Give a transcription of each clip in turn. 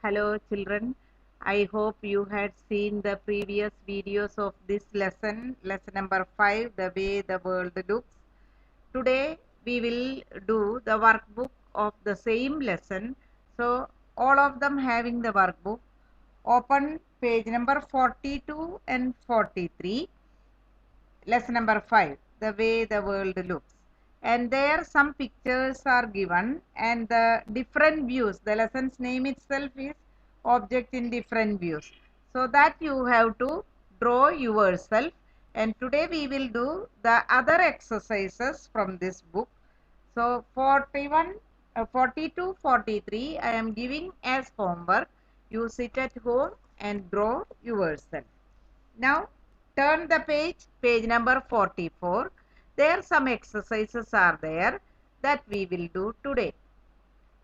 Hello children, I hope you had seen the previous videos of this lesson number 5, the way the world looks. Today we will do the workbook of the same lesson. So all of them having the workbook. Open page number 42 and 43, lesson number 5, the way the world looks. And there some pictures are given and the different views. The lesson's name itself is object in different views. So that you have to draw yourself. And today we will do the other exercises from this book. So 41, 42, 43 I am giving as homework. You sit at home and draw yourself. Now turn the page number 44. There some exercises are there that we will do today.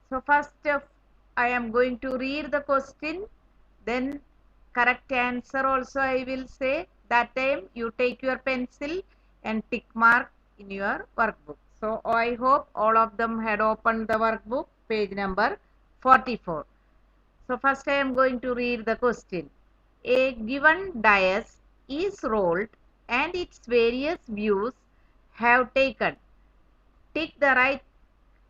So first I am going to read the question, then correct answer also I will say. That time you take your pencil and tick mark in your workbook. So I hope all of them had opened the workbook, page number 44. So first I am going to read the question. A given dais is rolled and its various views have taken. Tick the right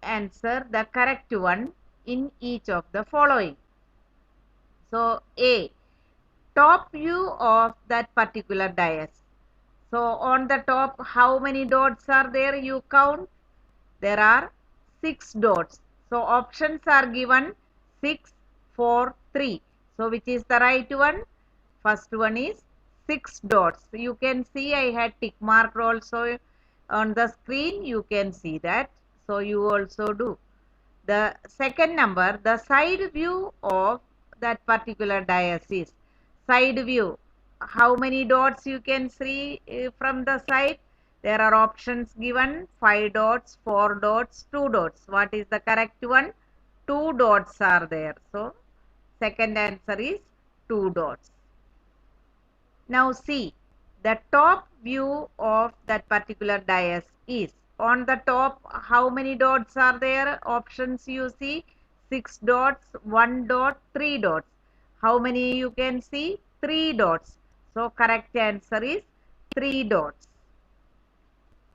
answer, the correct one in each of the following. So A, top view of that particular dais. So on the top, how many dots are there? You count. There are 6 dots. So options are given 6, 4, 3. So which is the right one? First one is 6 dots. You can see I had tick marked also on the screen. You can see that. So you also do. The second number, the side view of that particular dais is. Side view. How many dots you can see from the side? There are options given 5 dots, 4 dots, 2 dots. What is the correct one? 2 dots are there. So, second answer is 2 dots. Now see, the top view of that particular dais is. On the top, how many dots are there? Options you see, 6 dots, 1 dot, 3 dots. How many you can see? 3 dots. So correct answer is 3 dots.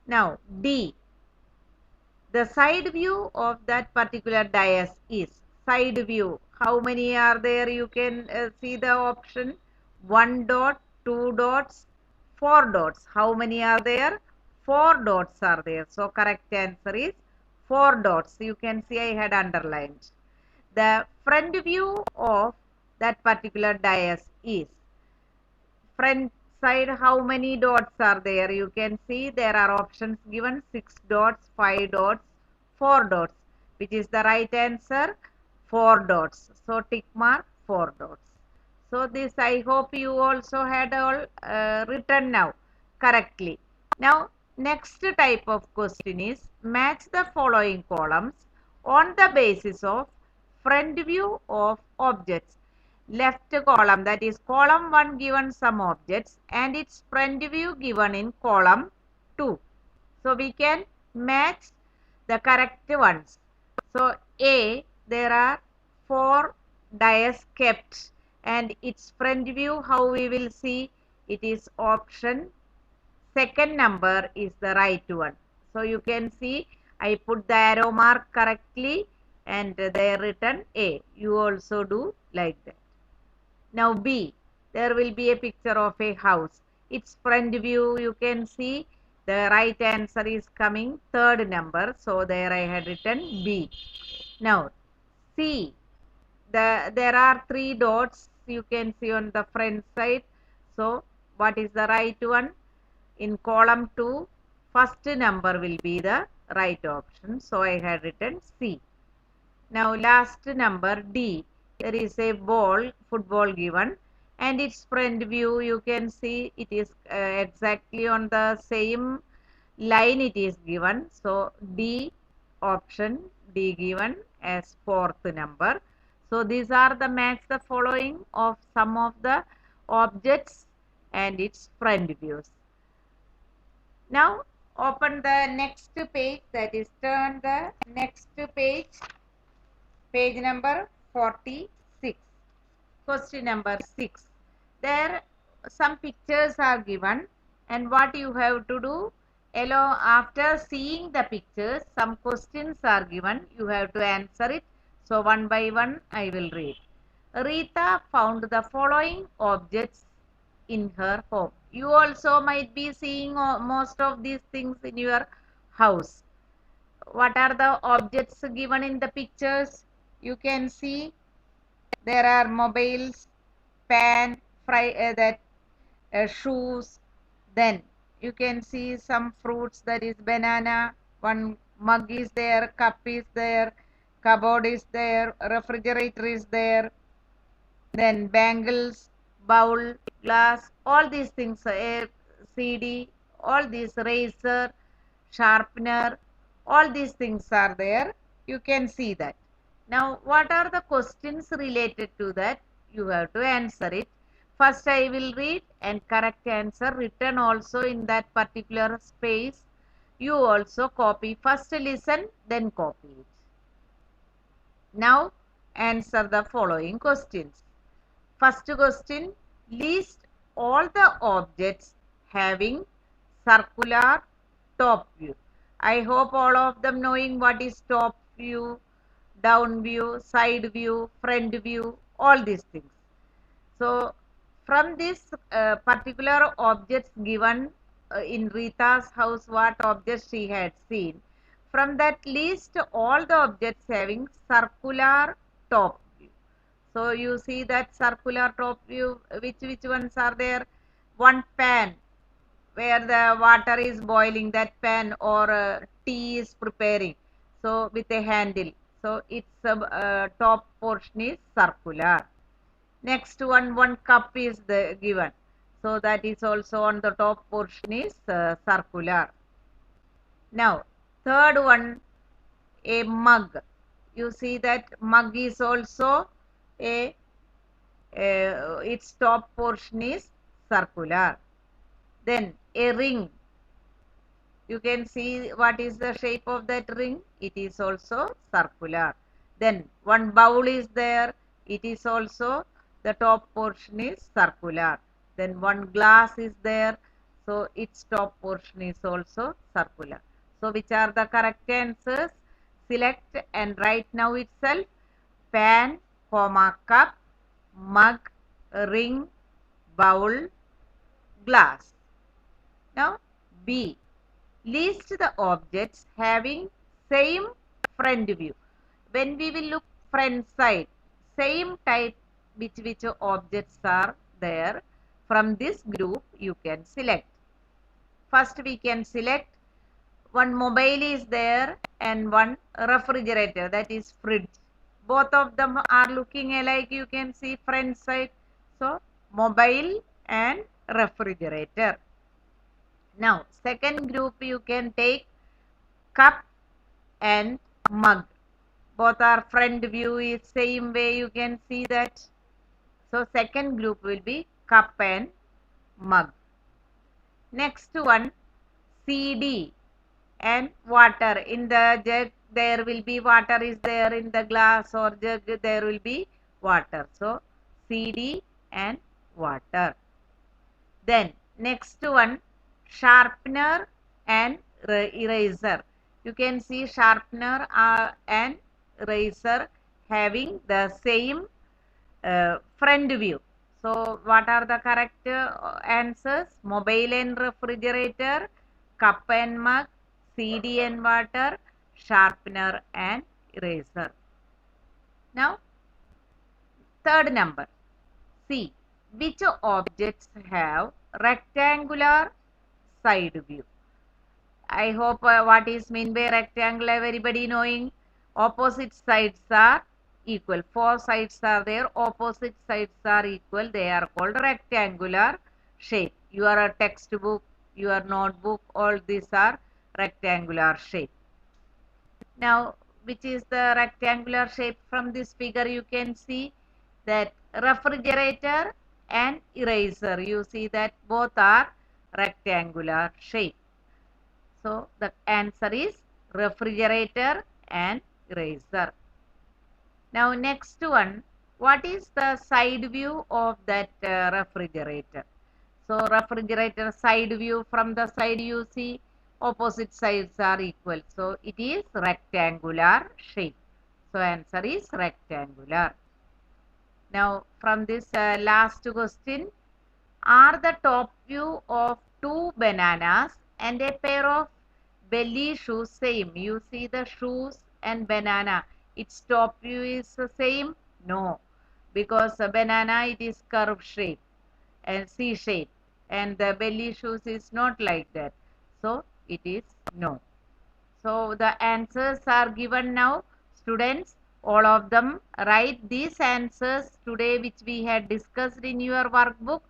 Now D, the side view of that particular dais is. Side view, how many are there? You can see the option 1 dot, 2 dots, 4 dots. How many are there? 4 dots are there. So correct answer is 4 dots. You can see I had underlined. The front view of that particular dais is. Front side, how many dots are there? You can see there are options given 6 dots, 5 dots, 4 dots. Which is the right answer? 4 dots. So tick mark 4 dots. So this I hope you also had all written now correctly. Now next type of question is match the following columns on the basis of front view of objects. Left column, that is column 1 given some objects and its front view given in column 2. So we can match the correct ones. So A, there are 4 dice kept and its front view, how we will see, it is option second number is the right one. So you can see I put the arrow mark correctly and there written A. You also do like that. Now B, there will be a picture of a house. Its front view you can see the right answer is coming third number. So there I had written B. Now C, there are 3 dots you can see on the front side. So what is the right one? In column 2, first number will be the right option. So I had written C. Now last number D, there is a ball, football given and its front view you can see it is exactly on the same line it is given. So D, option D given as fourth number. So these are the match the following of some of the objects and its front views. Now open the next page, that is turn the next page, page number 46. Question number 6. There some pictures are given, and what you have to do, after seeing the pictures, some questions are given. You have to answer it. So one by one I will read. Rita found the following objects in her home. You also might be seeing most of these things in your house. What are the objects given in the pictures? You can see there are mobiles, pan, shoes. Then you can see some fruits, that is banana. One mug is there, cup is there, cupboard is there, refrigerator is there. Then bangles, bowl, glass, all these things, CD, all these razor, sharpener, all these things are there. You can see that. Now, what are the questions related to that? You have to answer it. First, I will read and correct answer written also in that particular space. You also copy. First listen, then copy it. Now, answer the following questions. First question, list all the objects having circular top view. I hope all of them knowing what is top view, down view, side view, front view, all these things. So, from this particular objects given in Rita's house, what objects she had seen, from that list all the objects having circular top view. So you see that circular top view, which ones are there? One pan where the water is boiling, that pan, or tea is preparing. So with a handle. So its top portion is circular. Next one cup is given. So that is also on the top portion is circular. Now third one, a mug. You see that mug is also a its top portion is circular. Then a ring. You can see what is the shape of that ring. It is also circular. Then one bowl is there. It is also, the top portion is circular. Then one glass is there. So its top portion is also circular. So which are the correct answers? Select and write now itself. Pan, cup, mug, ring, bowl, glass. Now B. List the objects having same front view. When we will look front side, same type, which objects are there, from this group you can select. First we can select one mobile is there and one refrigerator, that is fridge. Both of them are looking alike, you can see front side. So mobile and refrigerator. Now second group you can take cup and mug. Both are front view is same way, you can see that. So second group will be cup and mug. Next one, CD and water. In the jug there will be water is there, in the glass or jug there will be water. So CD and water. Then next one, sharpener and eraser. You can see sharpener and eraser having the same front view. So what are the correct answers? Mobile and refrigerator, cup and mug, CD and water, sharpener and eraser. Now third number, C. Which objects have rectangular side view? I hope what is mean by rectangle everybody knowing. Opposite sides are equal. Four sides are there. Opposite sides are equal. They are called rectangular shape. Your textbook, your notebook, all these are rectangular shape. Now, which is the rectangular shape from this figure? You can see that refrigerator and eraser. You see that both are rectangular shape. So the answer is refrigerator and eraser. Now next one, What is the side view of that refrigerator? So refrigerator side view, from the side you see opposite sides are equal. So it is rectangular shape. So answer is rectangular. Now from this last question, are the top view of two bananas and a pair of belly shoes same? You see the shoes and banana. Its top view is the same? No, because a banana it is curved shape and C shape, and the belly shoes is not like that. So it is no. So the answers are given now. Students, all of them write these answers today which we had discussed in your workbook.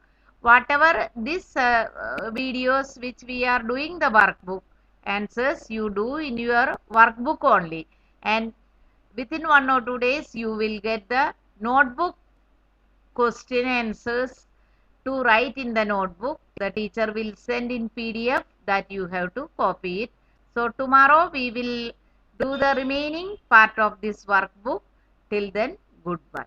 Whatever these videos which we are doing the workbook, answers you do in your workbook only. And within 1 or 2 days you will get the notebook question answers to write in the notebook. The teacher will send in PDF that you have to copy it. So tomorrow we will do the remaining part of this workbook. Till then, goodbye.